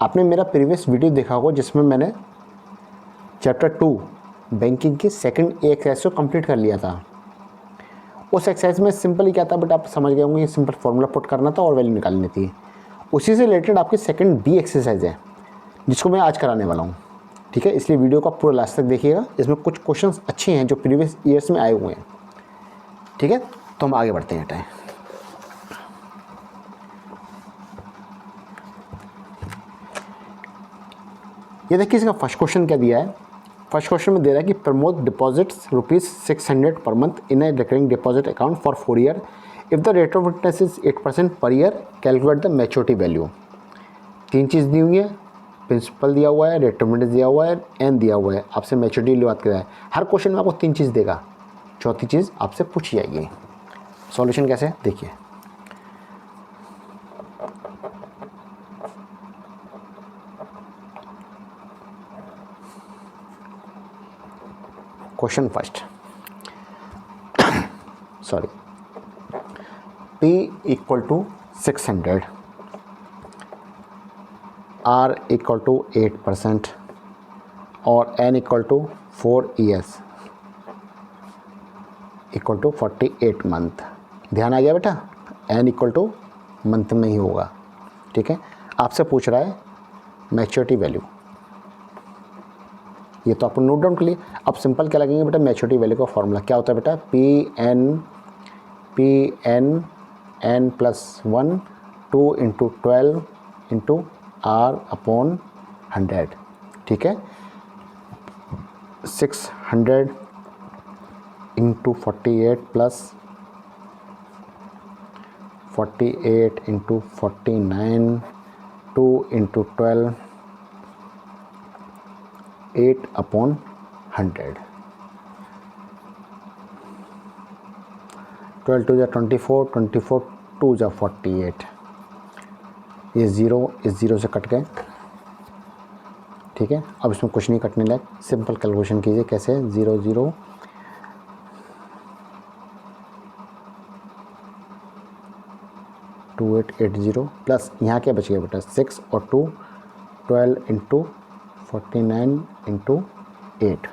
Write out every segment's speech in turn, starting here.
आपने मेरा previous video देखा होगा जिसमें मैंने चैप्टर 2 बैंकिंग की सेकंड एक्सरसाइज को कंप्लीट कर लिया था। उस एक्सरसाइज में सिंपल ही क्या था, बट आप समझ गए होंगे, सिंपल फॉर्मूला पुट करना था और वैल्यू निकालनी थी। उसी से रिलेटेड आपकी सेकंड बी एक्सरसाइज है जिसको मैं आज कराने वाला हूँ। ठीक है, इसलिए वीडियो का पूरा लास्ट तक देखिएगा। इसमें कुछ क्वेश्चंस अच्छे हैं जो प्रीवियस ईयर्स में आए हुए हैं। ठीक है, तो हम आगे बढ़ते हैं। टाइम ये देखिए, इसका फर्स्ट क्वेश्चन क्या दिया है। फर्स्ट क्वेश्चन में दे रहा है कि Pramod deposits ₹600 per month in a recurring deposit account for 4 year. If the rate of interest is 8% per year, calculate the maturity value. 3 चीज़ दी हुई है, प्रिंसिपल दिया हुआ है, रेट ऑफ इंटरेस्ट दिया हुआ है, एन दिया हुआ है। आपसे मैच्योरिटी बात कर रहा है। हर क्वेश्चन में आपको 3 चीज़ देगा, चौथी चीज़ आपसे पूछी जाएगी। सॉल्यूशन कैसे, देखिए। Question first, sorry, P = 600, R = 8% और N = 4 years = 48 मंथ। ध्यान आ गया बेटा, N = मंथ में ही होगा। ठीक है, आपसे पूछ रहा है मैच्योरिटी वैल्यू, ये तो आपको नोट डाउन कर लिए। अब सिंपल क्या लगेंगे बेटा, मैच्योरिटी वैल्यू का फॉर्मूला क्या होता है बेटा, N+1 2 × 12 × R/100। ठीक है, 600 × 48 प्लस 48 × 49 2 × 12 8/100। 12 2 24, 24 2 48। ये ज़ीरो इस ज़ीरो से कट गए। ठीक है, अब इसमें कुछ नहीं कटने लायक, सिंपल कैलकुलेशन कीजिए। कैसे, 0 0 2880 प्लस यहाँ क्या बच गया बेटा, 6 और 2 12 × 49 × 8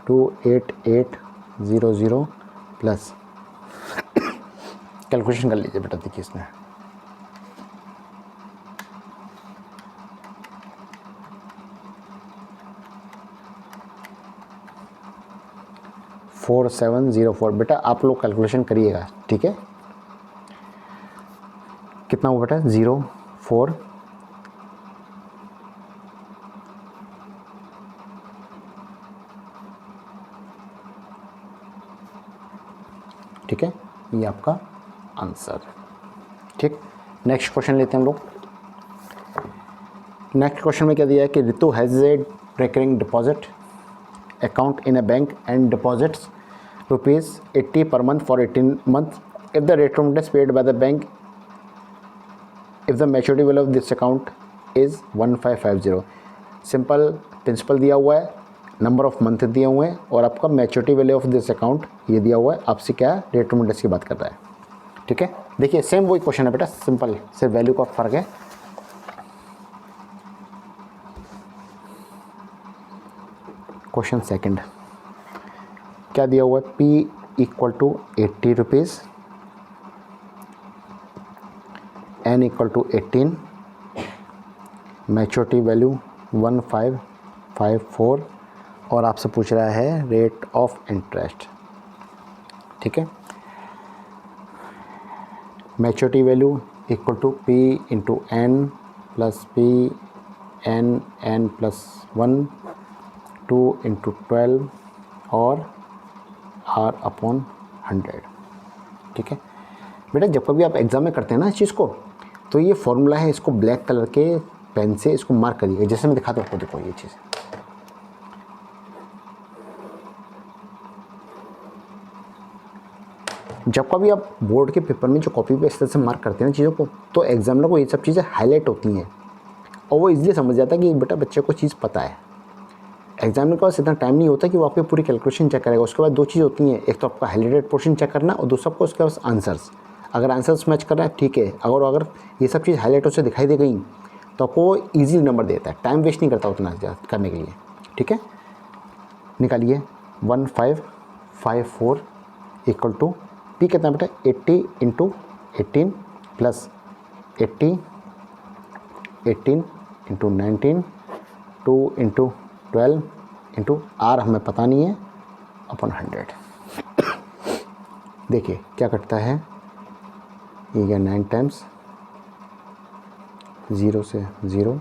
28800 प्लस कैलकुलेशन कर लीजिए बेटा। देखिए इसमें 4704। बेटा आप लोग कैलकुलेशन करिएगा। ठीक है, कितना हुआ बेटा, 0 4 ठीक है, ये आपका आंसर। ठीक, नेक्स्ट क्वेश्चन लेते हैं हम लोग। नेक्स्ट क्वेश्चन में क्या दिया है कि Ritu has a recurring deposit account in a bank and deposits ₹80 पर month for 18 month. If the rate of interest paid by the bank, if the maturity value of this account is 1550। Simple principal दिया हुआ है, number of month दिए हुए हैं और आपका maturity value of this account ये दिया हुआ है। आपसे क्या रेट ऑफ इंटरेस्ट की बात कर रहा है। ठीक है, देखिए सेम वही क्वेश्चन है बेटा, सिंपल सिर्फ वैल्यू का फ़र्क है। क्वेश्चन सेकंड क्या दिया हुआ है, P = 80 rupees, N = 18, maturity value 1554 और आपसे पूछ रहा है रेट ऑफ इंटरेस्ट। ठीक है, maturity value = P × N + P N+1 2 × 12 और R/100। ठीक है बेटा, जब कभी आप एग्ज़ाम में करते हैं ना इस चीज़ को, तो ये फॉर्मूला है, इसको ब्लैक कलर के पेन से इसको मार्क करिएगा। जैसे मैं दिखाता हूँ आपको, देखो ये चीज़ जब कभी आप बोर्ड के पेपर में जो कॉपी पे इस तरह से मार्क करते हैं ना चीज़ों को, तो एग्जामिनर को ये सब चीज़ें हाईलाइट होती हैं और वो इसलिए समझ जाता है कि बेटा बच्चे को चीज़ पता है। एग्जामिनर के पास इतना टाइम नहीं होता कि वो आपकी पूरी कैलकुलेशन चेक करेगा। उसके बाद दो चीज़ होती हैं, एक तो आपका हाईलाइटेड पोर्शन चेक करना और दूसरा आपको उसके पास आंसर्स। अगर आंसर्स मैच कर रहा है ठीक है, अगर ये सब चीज़ हाईलाइटों से दिखाई दे गई तो आपको ईजी नंबर देता है, टाइम वेस्ट नहीं करता उतना ज़्यादा करने के लिए। ठीक है, निकालिए 1554 इक्वल टू पी कितना बेटा 80 into 18 plus 80 18 into 19 2 into 12 into R हमें पता नहीं है अपन 100। देखिए क्या कटता है, ये गया 9 टाइम्स, 0 से 0,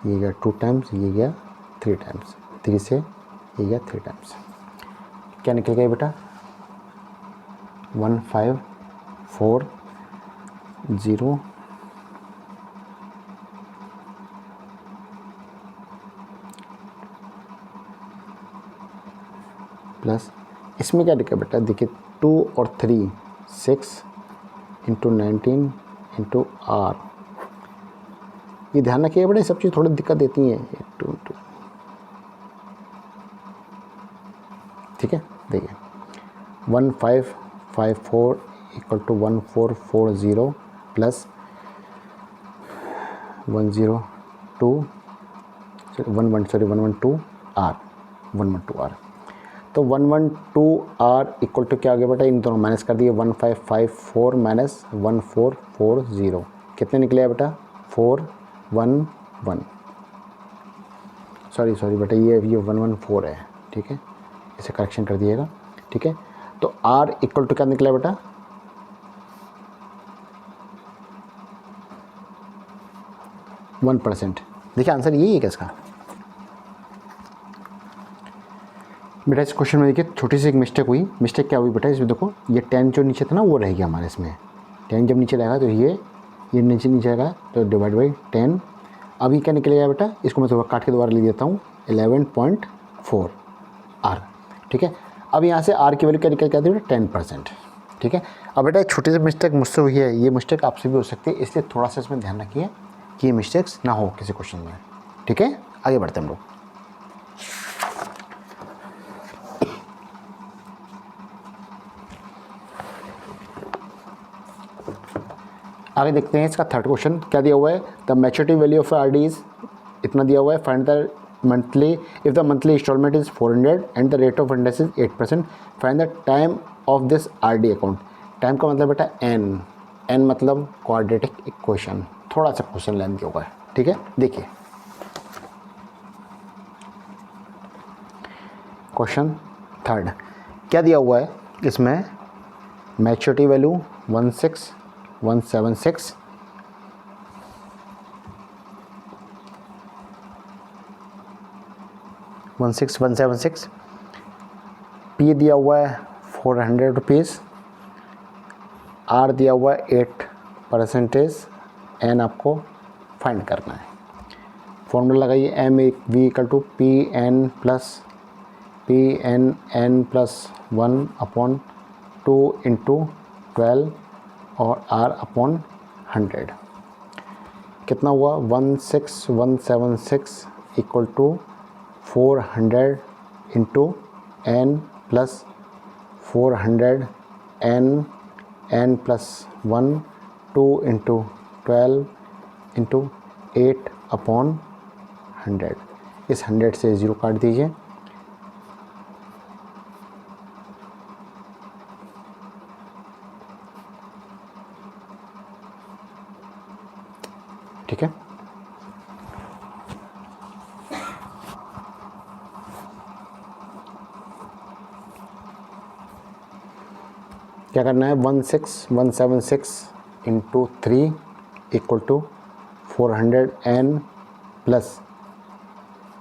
ये गया 2 टाइम्स, ये गया 3 टाइम्स, 3 से ये गया 3 टाइम्स। क्या निकल गया बेटा 1540 प्लस इसमें क्या लिखा बेटा, देखिए 2 और 3 6 इंटू 19 इंटू आर। ये ध्यान रखिएगा बेटा, ये सब चीज़ थोड़ी दिक्कत देती हैं। 2 ठीक है, देखिए 1554 equal to 1440 plus 112 R 112 R. तो 112 आर इक्वल टू क्या आ गया बेटा, इन दोनों माइनस कर दिए, 1554 माइनस 1440 कितने निकले बेटा 411। सॉरी बेटा, ये 114 है। ठीक है, इसे करेक्शन कर दिएगा। ठीक है, तो R इक्वल टू क्या निकला बेटा 1%। देखिए आंसर यही है क्या इसका बेटा। इस क्वेश्चन में देखिए छोटी सी एक मिस्टेक हुई। मिस्टेक क्या हुई बेटा, इसमें देखो ये 10 जो नीचे था ना वो रह गया हमारे इसमें। 10 जब नीचे रहेगा तो ये नीचे आएगा तो डिवाइड बाई 10। अभी क्या निकलेगा बेटा, इसको मैं थोड़ा काट के दोबारा लिख देता हूँ 11.4 आर। ठीक है, अब यहाँ से आर की वैल्यू क्या निकल के आती है बेटा 10%। ठीक है, अब बेटा एक छोटी सी मिस्टेक मुझसे हुई है, ये मिस्टेक आपसे भी हो सकती है, इसलिए थोड़ा सा इसमें ध्यान रखिए कि ये मिस्टेक्स ना हो किसी क्वेश्चन में। ठीक है, आगे बढ़ते हैं हम लोग। आगे देखते हैं इसका थर्ड क्वेश्चन क्या दिया हुआ है। The maturity value of R D is इतना दिया हुआ है। Find the monthly, if the monthly instalment is 400 and the rate of interest is 8%, find the time of this R D account. Time का मतलब बेटा एन मतलब quadratic equation. थोड़ा सा क्वेश्चन लेंथ होगा। ठीक है, देखिए क्वेश्चन थर्ड क्या दिया हुआ है इसमें। मैच्योरिटी वैल्यू 16176 16176, पी दिया हुआ है 400 रुपीज़, आर दिया हुआ है 8%, एन आपको फाइंड करना है। फॉर्मूला लगाइए, M V equal to P N N plus 1 upon 2 into 12 और आर अपॉन 100। कितना हुआ 16176 equal to 400 into N plus 400 N plus 1 2 into 12 into 8 upon 100। इस 100 से 0 काट दीजिए। ठीक है, क्या करना है 16176 into 3 equal to 400 N plus,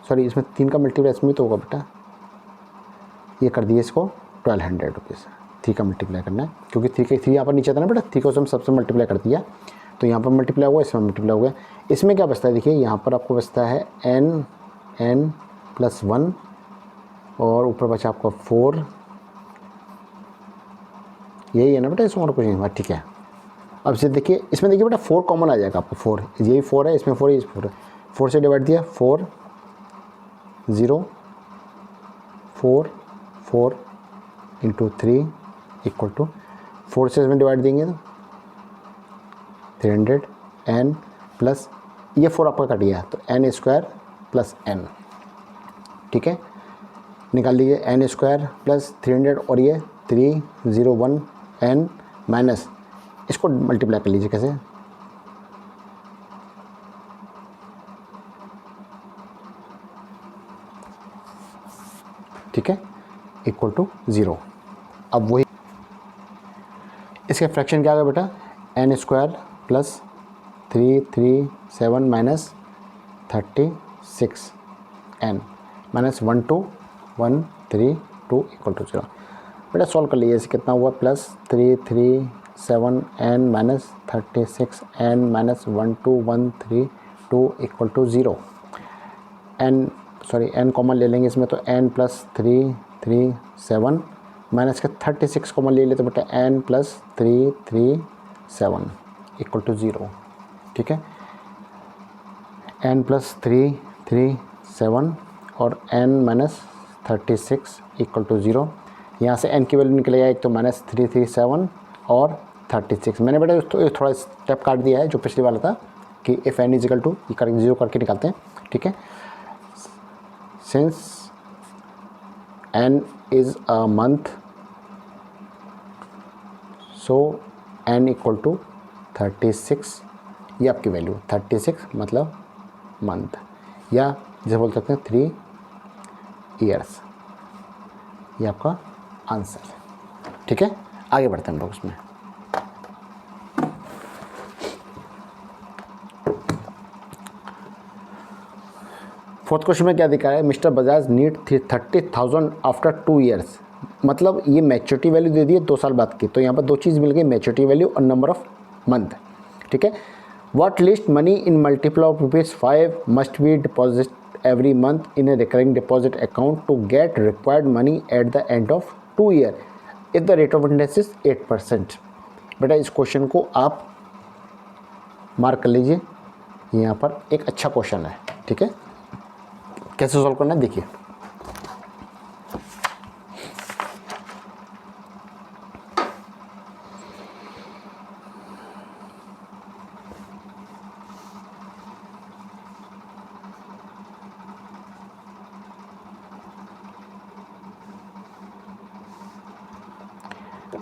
sorry इसमें 3 का मल्टीप्लाई इसमें तो होगा बेटा, ये कर दिए इसको 1200 रुपीज़। 3 का मल्टीप्लाई करना है क्योंकि 3 यहाँ पर नीचे था ना बेटा, 3 को हम सबसे मल्टीप्लाई कर दिया तो यहाँ पर मल्टीप्लाई हुआ, इसमें मल्टीप्लाई हुआ। इसमें क्या बचता है देखिए, यहाँ पर आपको बचता है एन प्लस 1 और ऊपर बचा आपका 4। यही है ना बेटा, इसमें और कुछ नहीं। ठीक है, अब से देखिए इसमें देखिए बेटा 4 कॉमन आ जाएगा आपको। 4 यही 4 है, इसमें 4 है, 4 है। 4 से डिवाइड दिया 4 0 4 4 इंटू 3 इक्वल टू 4 से इसमें डिवाइड देंगे तो 300 एन प्लस ये 4 आपका कट गया, तो एन स्क्वायर प्लस एन, ठीक है, निकाल लीजिए एन स्क्वायर प्लस 300 और ये 301 एन माइनस, इसको मल्टीप्लाई कर लीजिए कैसे, ठीक है, इक्वल टू 0। अब वही इसके फ्रैक्शन क्या आ गया बेटा, N square plus 337 minus 36 N minus 12132 equal to 0। बेटा सॉल्व कर लीजिए, इसे कितना हुआ, plus 337 N minus 36 N minus 12132 equal to 0। N common ले लेंगे इसमें, तो एन प्लस 337 माइनस के 36 कॉमन ले लेते बेटा, एन प्लस 337 इक्वल टू 0, ठीक है, एन प्लस 337 और एन माइनस 36 इक्वल टू 0। यहाँ से एन की वैल्यू निकलेगा, एक तो माइनस 337 और 36। मैंने बेटा तो थोड़ा स्टेप काट दिया है जो पिछले वाला था कि इफ़ एन इजिकल टू ये करके 0 करके निकालते हैं, ठीक है। Since N is a month, so N equal to 36, ये आपकी वैल्यू 36 मतलब मंथ, या जैसे बोल सकते हैं 3 ईयर्स, ये आपका आंसर है, ठीक है। आगे बढ़ते हैं हम लोग इसमें। फोर्थ क्वेश्चन में क्या दिखा है, mister Bajaj need 30,000 after 2 years, मतलब ये मैच्योरिटी वैल्यू दे दी है 2 साल बाद की, तो यहाँ पर 2 चीज़ मिल गई, मैच्योरिटी वैल्यू और नंबर ऑफ मंथ, ठीक है। What least money in multiple of ₹5 must be deposit every month in a recurring deposit account to get required money at the end of 2 year if the rate of interest is 8%। बेटा इस question को आप mark कर लीजिए, यहाँ पर एक अच्छा क्वेश्चन है, ठीक है। कैसे सॉल्व करना है देखिए,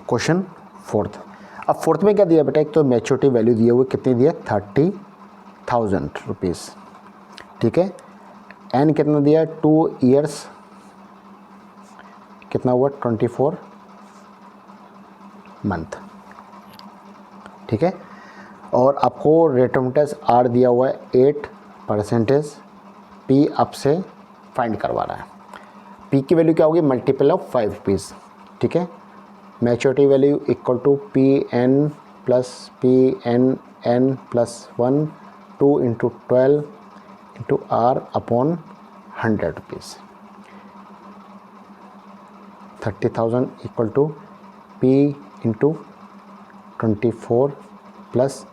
क्वेश्चन फोर्थ। अब फोर्थ में क्या दिया बेटा, एक तो मैच्योरिटी वैल्यू दिए हुए कितनी दिया, 30,000 रुपीज़, ठीक है। एन कितना दिया, 2 ईयर्स, कितना हुआ 24 मंथ, ठीक है। और आपको रेट ऑफ इंटरेस्ट आर दिया हुआ है 8%, पी आपसे फाइंड करवा रहा है। पी की वैल्यू क्या होगी, मल्टीपल ऑफ 5 पीस, ठीक है। Maturity value equal to P N plus P N N plus 1 2 into 12 into R upon 100 rupees. 30,000 equal to P into 24 plus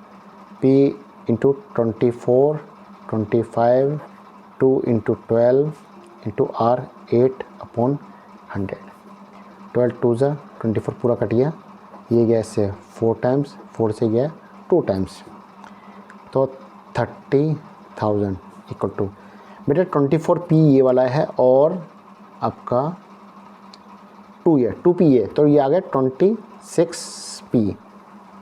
P into 24 25 2 into 12 into R 8 upon 100। 12 2 ज़ा 24 पूरा cut गया, ये गया इससे 4 times, 4 से गया 2 टाइम्स, तो 30,000 इक्वल टू बेटा 24 पी ये वाला है और आपका 2 ये 2 पी ये, तो ये आ गया 26 P,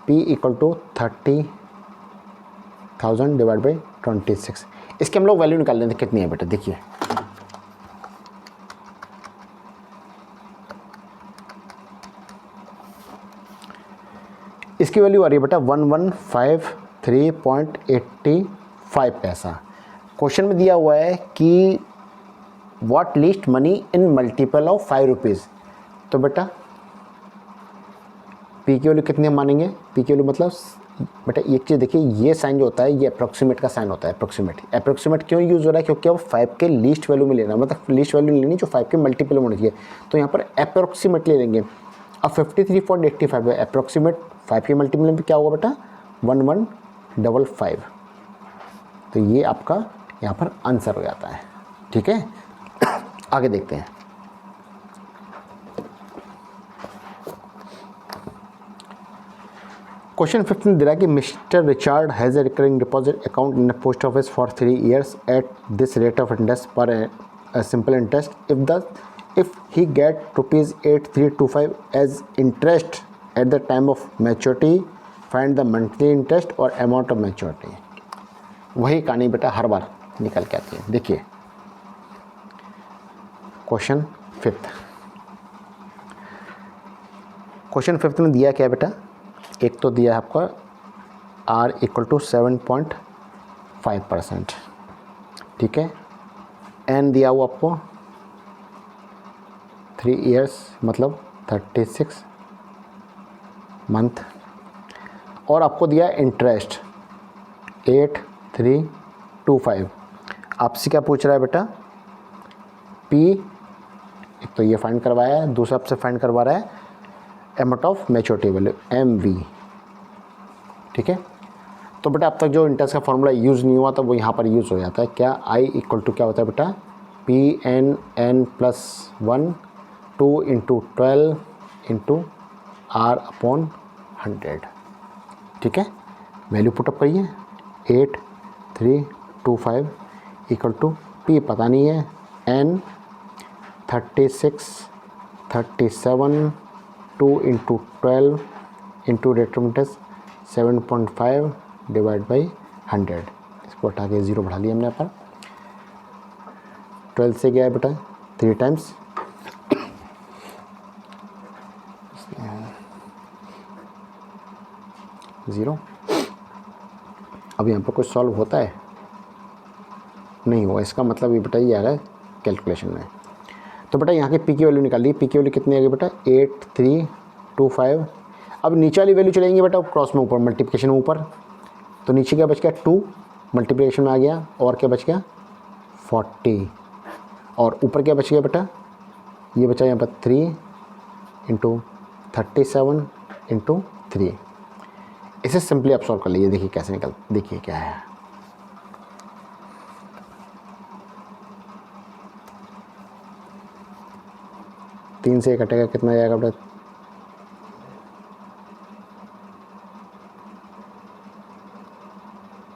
P equal to 30,000 divide by 26। इसके हम लोग वैल्यू निकाल लेते हैं कितनी है बेटा, देखिए इसकी वैल्यू आ रही है बेटा 1153.85 पैसा। क्वेश्चन में दिया हुआ है कि what least money in multiple of 5 rupees, तो बेटा पी की वैल्यू कितनी हम मानेंगे, पी की वैल्यू मतलब बेटा एक चीज़ देखिए, ये साइन जो होता है ये अप्रोक्सीमेट का साइन होता है। अप्रोक्सीमेट क्यों यूज़ हो रहा है, क्योंकि अब 5 के लीस्ट वैल्यू में लेना, मतलब लीस्ट वैल्यू लेनी जो 5 के मल्टीपल में होनी चाहिए, तो यहाँ पर अप्रोक्सीमेट ले लेंगे। अब 53.85 है, अप्रोक्सीमेट 5 के मल्टीपल में क्या होगा बेटा 1155, तो ये आपका यहाँ पर आंसर हो जाता है, ठीक है। आगे देखते हैं। क्वेश्चन 15 दे रहा है कि mister Richard has a recurring deposit account in post office for 3 years at this rate of interest पर simple interest if he get ₹8325 as interest at the time of maturity find the monthly interest और amount of maturity. वही कहानी बेटा हर बार निकल के आती है। देखिए क्वेश्चन 5 में दिया क्या बेटा, एक तो दिया है आपका R = 7.5%, ठीक है। एन दिया हुआ आपको 3 years मतलब 36 मंथ, और आपको दिया इंटरेस्ट 8325। आपसे क्या पूछ रहा है बेटा, पी एक तो ये फाइंड करवाया है, दूसरा आपसे फाइंड करवा रहा है amount of maturity value MV, ठीक है। तो बेटा अब तक जो इंटरेस्ट का फॉर्मूला यूज़ नहीं हुआ था वो यहाँ पर यूज़ हो जाता है। क्या I = क्या होता है बेटा, PN(n+1) 2 × 12 × R/100, ठीक है। वैल्यू पुटअप करिए 8325 = P पता नहीं है, N 36 37 2 × 12 × rate of interest 7.5 divide by 100। इसको हटा के 0 बढ़ा लिया हमने यहाँ पर। 12 से गया है बेटा 3 टाइम्स, ज़ीरो। अब यहाँ पर कुछ सॉल्व होता है नहीं हुआ, इसका मतलब ये बेटा ये आ रहा है कैलकुलेशन में। तो बेटा यहाँ की पी की वैल्यू निकाल ली। पी की वैल्यू कितनी आ गई बेटा 8325। अब नीचे वाली वैल्यू चलेंगे बेटा क्रॉस में ऊपर, मल्टीप्लिकेशन में ऊपर, तो नीचे क्या बच गया 2 मल्टीप्लिकेशन में आ गया, और क्या बच गया 40, और ऊपर क्या बच गया बेटा, ये बचा यहाँ पर 3 × 37 × 3। इसे सिंपली आप सॉल्व कर लीजिए, देखिए कैसे निकल, देखिए क्या है। तीन से कटेगा कितना जाएगा बेटा,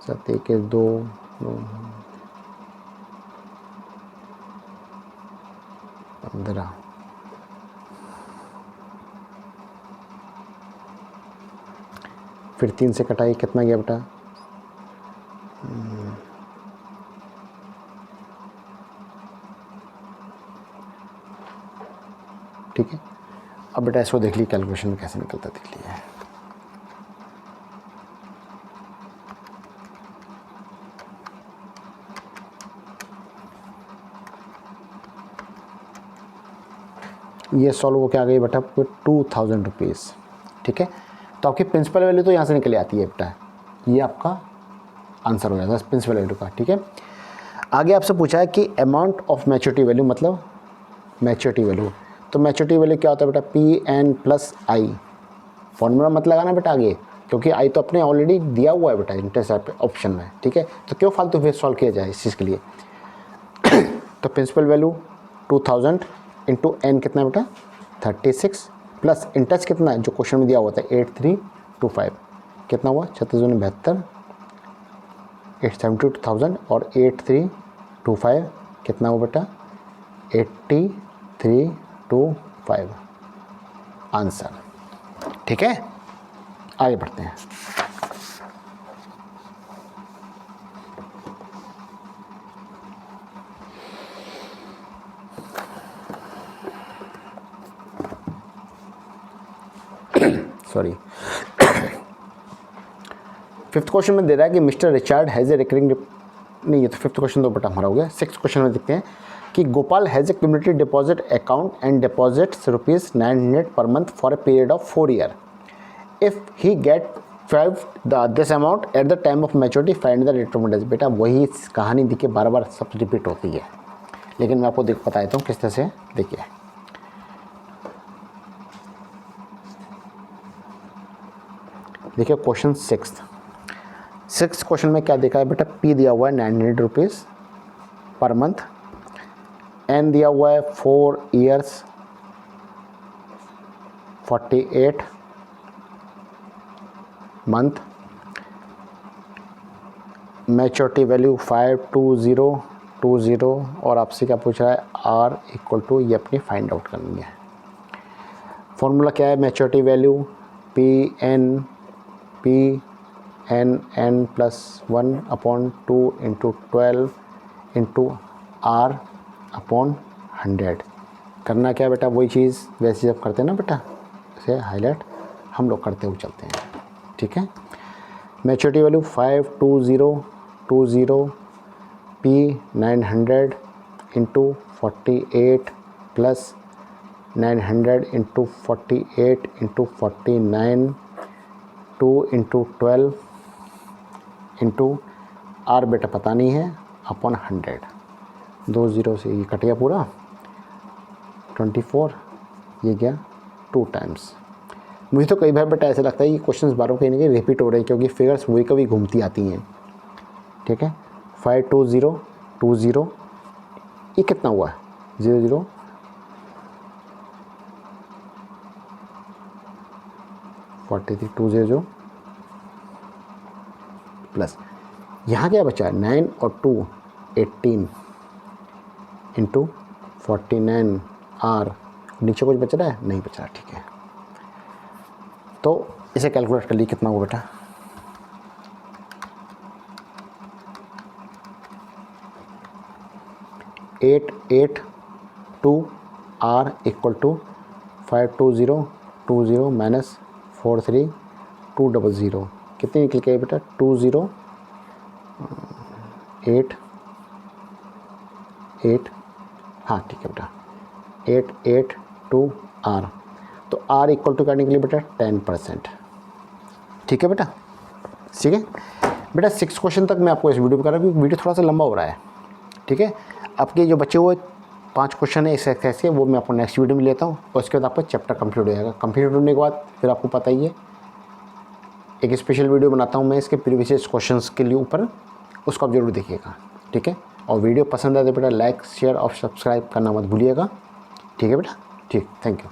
7 1 2 15। फिर 3 से कटाई कितना गया बेटा, ठीक है। अब बेटा इसको देख लीजिए कैलकुलेशन में कैसे निकलता देख लीजिए। ये सॉल्व हो के आ गई बेटा आपको 2000 रुपीज़, ठीक है। तो आपकी प्रिंसिपल वैल्यू तो यहाँ से निकल आती है बेटा, ये आपका आंसर हो जाता है प्रिंसिपल वैल्यू का, ठीक है। आगे आपसे पूछा है कि अमाउंट ऑफ मैच्योरिटी वैल्यू मतलब मैच्योरिटी वैल्यू, तो मैच्योरिटी वैल्यू क्या होता है बेटा PN+I। फॉर्मूला मत लगाना बेटा आगे, क्योंकि I तो अपने ऑलरेडी दिया हुआ है बेटा इंटरेस्ट ऑप्शन में, ठीक है। तो क्यों फालतू फिर सॉल्व किया जाए इस चीज़ के लिए। तो प्रिंसिपल वैल्यू 2000 × N कितना है बेटा 36, प्लस इंटरेस्ट कितना है जो क्वेश्चन में दिया हुआ था 8325, कितना हुआ 3672 872,000, और 8325 कितना हुआ बेटा 8325 आंसर, ठीक है। आगे बढ़ते हैं। सॉरी, 5th क्वेश्चन में दे रहा है कि mister Richard has a recurring, नहीं ये तो 5th क्वेश्चन तो बेटा हमारा हो गया। 6th क्वेश्चन में देखते हैं कि Gopal has a community deposit account and deposits ₹900 per month for a period of 4 years। If he get 5 this amount at the time of maturity find the rate of interest. बेटा वही कहानी देखिए बार बार सब repeat होती है, लेकिन मैं आपको बता देता हूँ किस तरह से। देखिए क्वेश्चन 6th क्वेश्चन में क्या देखा है बेटा, पी दिया हुआ है 900 रुपीज़ पर मंथ, एन दिया हुआ है 4 years 48, मंथ, मैच्योरिटी वैल्यू 52020 और आपसे क्या पूछ रहा है आर इक्वल टू, ये अपनी फाइंड आउट करनी है। फॉर्मूला क्या है maturity value, PN plus 1/2 into 12 into R upon 100। करना क्या बेटा, वही चीज़ वैसे जब करते हैं ना बेटा, इसे हाईलाइट हम लोग करते हुए चलते हैं, ठीक है। Maturity value 52020 P 900 into 48 plus 900 into 48 into 49 2 into 12 into R बेटा पता नहीं है अपॉन 100। 2 0 से ये कट गया पूरा, 24, ये गया 2 टाइम्स। मुझे तो कई बार बेटा ऐसा लगता है कि क्वेश्चंस बार कहीं ना कहीं रिपीट हो रहे हैं, क्योंकि फिगर्स वही कभी घूमती आती हैं, ठीक है। 52020 ये कितना हुआ है 00 43 200 प्लस यहाँ क्या बचा 9 और 2 18 इंटू 49 R, नीचे कुछ बच रहा है नहीं बच रहा, ठीक है। तो इसे कैलकुलेट कर लिए कितना हुआ बेटा, at 2 R equal to 52020 minus 43200 कितनी निकल के बेटा 208 हाँ ठीक है बेटा 882 R। तो R इक्वल टू क्या निकली बेटा 10%, ठीक है बेटा, ठीक है बेटा। 6 क्वेश्चन तक मैं आपको इस वीडियो में कर रहा हूँ, क्योंकि वीडियो थोड़ा सा लंबा हो रहा है, ठीक है। आपके जो बचे हुए 5 क्वेश्चन है इस एक्सरसाइज के, वो मैं आपको नेक्स्ट वीडियो में लेता हूँ, और उसके बाद आपका चैप्टर कंप्लीट हो जाएगा। कंप्लीट होने के बाद फिर आपको पता ही है एक स्पेशल वीडियो बनाता हूँ मैं इसके प्रीवियस क्वेश्चंस के लिए ऊपर, उसको आप जरूर देखिएगा, ठीक है। और वीडियो पसंद आए तो बेटा लाइक शेयर और सब्सक्राइब करना मत भूलिएगा, ठीक है बेटा, ठीक, थैंक यू।